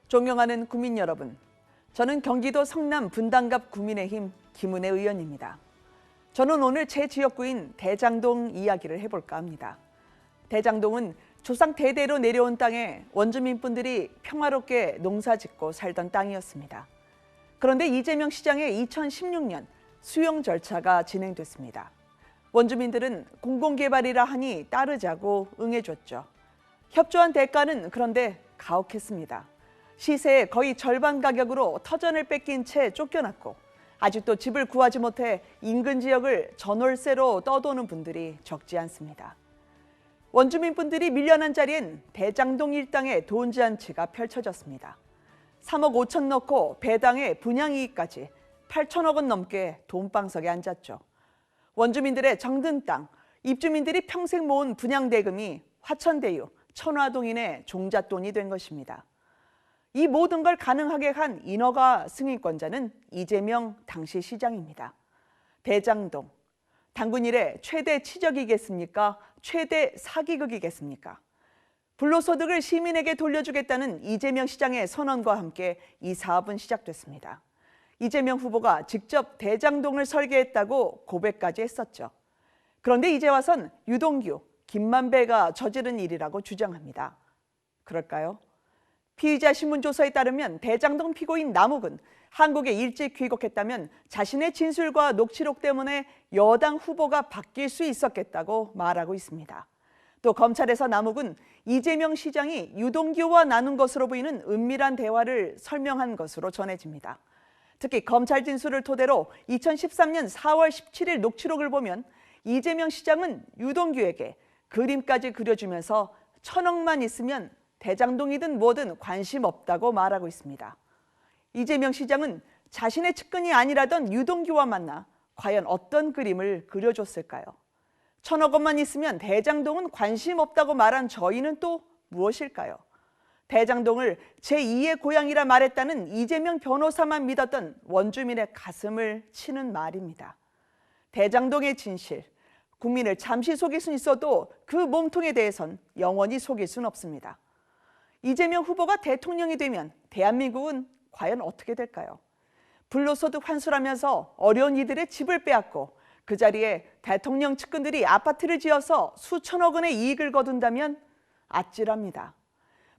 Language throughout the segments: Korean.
존경하는 국민 여러분, 저는 경기도 성남 분당갑 국민의힘 김은혜 의원입니다. 저는 오늘 제 지역구인 대장동 이야기를 해볼까 합니다. 대장동은 조상 대대로 내려온 땅에 원주민분들이 평화롭게 농사짓고 살던 땅이었습니다. 그런데 이재명 시장의 2016년 수용 절차가 진행됐습니다. 원주민들은 공공개발이라 하니 따르자고 응해줬죠. 협조한 대가는 그런데 가혹했습니다. 시세의 거의 절반 가격으로 터전을 뺏긴 채 쫓겨났고 아직도 집을 구하지 못해 인근 지역을 전월세로 떠도는 분들이 적지 않습니다. 원주민분들이 밀려난 자리엔 대장동 일당의 돈잔치가 펼쳐졌습니다. 3억 5천 넣고 배당에 분양이익까지 8천억 원 넘게 돈방석에 앉았죠. 원주민들의 정든 땅, 입주민들이 평생 모은 분양대금이 화천대유, 천화동인의 종잣돈이 된 것입니다. 이 모든 걸 가능하게 한 인허가 승인권자는 이재명 당시 시장입니다. 대장동, 당군 이래 최대 치적이겠습니까? 최대 사기극이겠습니까? 불로소득을 시민에게 돌려주겠다는 이재명 시장의 선언과 함께 이 사업은 시작됐습니다. 이재명 후보가 직접 대장동을 설계했다고 고백까지 했었죠. 그런데 이제 와선 유동규, 김만배가 저지른 일이라고 주장합니다. 그럴까요? 피의자 신문조서에 따르면 대장동 피고인 남욱은 한국에 일찍 귀국했다면 자신의 진술과 녹취록 때문에 여당 후보가 바뀔 수 있었겠다고 말하고 있습니다. 또 검찰에서 남욱은 이재명 시장이 유동규와 나눈 것으로 보이는 은밀한 대화를 설명한 것으로 전해집니다. 특히 검찰 진술을 토대로 2013년 4월 17일 녹취록을 보면 이재명 시장은 유동규에게 그림까지 그려주면서 1,000억만 있으면 대장동이든 뭐든 관심 없다고 말하고 있습니다. 이재명 시장은 자신의 측근이 아니라던 유동규와 만나 과연 어떤 그림을 그려줬을까요? 1,000억 원만 있으면 대장동은 관심 없다고 말한 저희는 또 무엇일까요? 대장동을 제2의 고향이라 말했다는 이재명 변호사만 믿었던 원주민의 가슴을 치는 말입니다. 대장동의 진실, 국민을 잠시 속일 수는 있어도 그 몸통에 대해선 영원히 속일 수는 없습니다. 이재명 후보가 대통령이 되면 대한민국은 과연 어떻게 될까요? 불로소득 환수라면서 어려운 이들의 집을 빼앗고 그 자리에 대통령 측근들이 아파트를 지어서 수천억 원의 이익을 거둔다면 아찔합니다.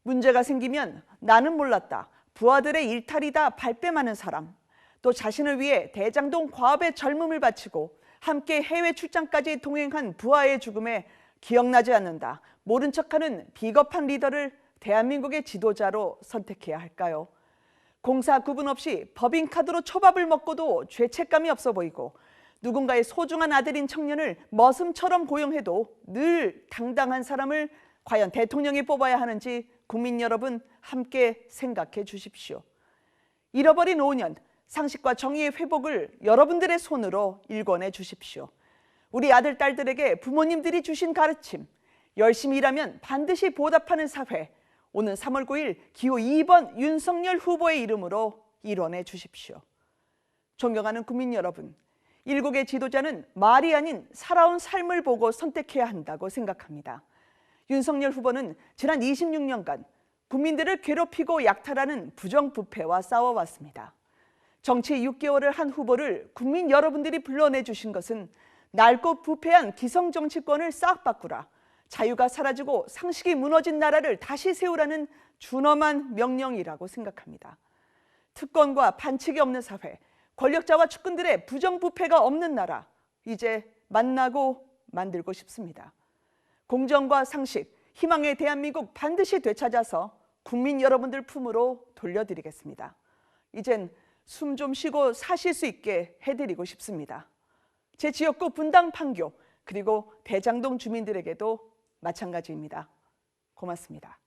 문제가 생기면 나는 몰랐다, 부하들의 일탈이다 발뺌하는 사람, 또 자신을 위해 대장동 과업의 젊음을 바치고 함께 해외 출장까지 동행한 부하의 죽음에 기억나지 않는다, 모른 척하는 비겁한 리더를 대한민국의 지도자로 선택해야 할까요? 공사 구분 없이 법인카드로 초밥을 먹고도 죄책감이 없어 보이고 누군가의 소중한 아들인 청년을 머슴처럼 고용해도 늘 당당한 사람을 과연 대통령이 뽑아야 하는지 국민 여러분 함께 생각해 주십시오. 잃어버린 5년, 상식과 정의의 회복을 여러분들의 손으로 일궈내 주십시오. 우리 아들, 딸들에게 부모님들이 주신 가르침, 열심히 일하면 반드시 보답하는 사회, 오는 3월 9일 기호 2번 윤석열 후보의 이름으로 이뤄내 주십시오. 존경하는 국민 여러분, 일국의 지도자는 말이 아닌 살아온 삶을 보고 선택해야 한다고 생각합니다. 윤석열 후보는 지난 26년간 국민들을 괴롭히고 약탈하는 부정부패와 싸워왔습니다. 정치 6개월을 한 후보를 국민 여러분들이 불러내 주신 것은 낡고 부패한 기성정치권을 싹 바꾸라, 자유가 사라지고 상식이 무너진 나라를 다시 세우라는 준엄한 명령이라고 생각합니다. 특권과 반칙이 없는 사회, 권력자와 측근들의 부정부패가 없는 나라, 이제 만나고 만들고 싶습니다. 공정과 상식, 희망의 대한민국 반드시 되찾아서 국민 여러분들 품으로 돌려드리겠습니다. 이젠 숨 좀 쉬고 사실 수 있게 해드리고 싶습니다. 제 지역구 분당 판교 그리고 대장동 주민들에게도 마찬가지입니다. 고맙습니다.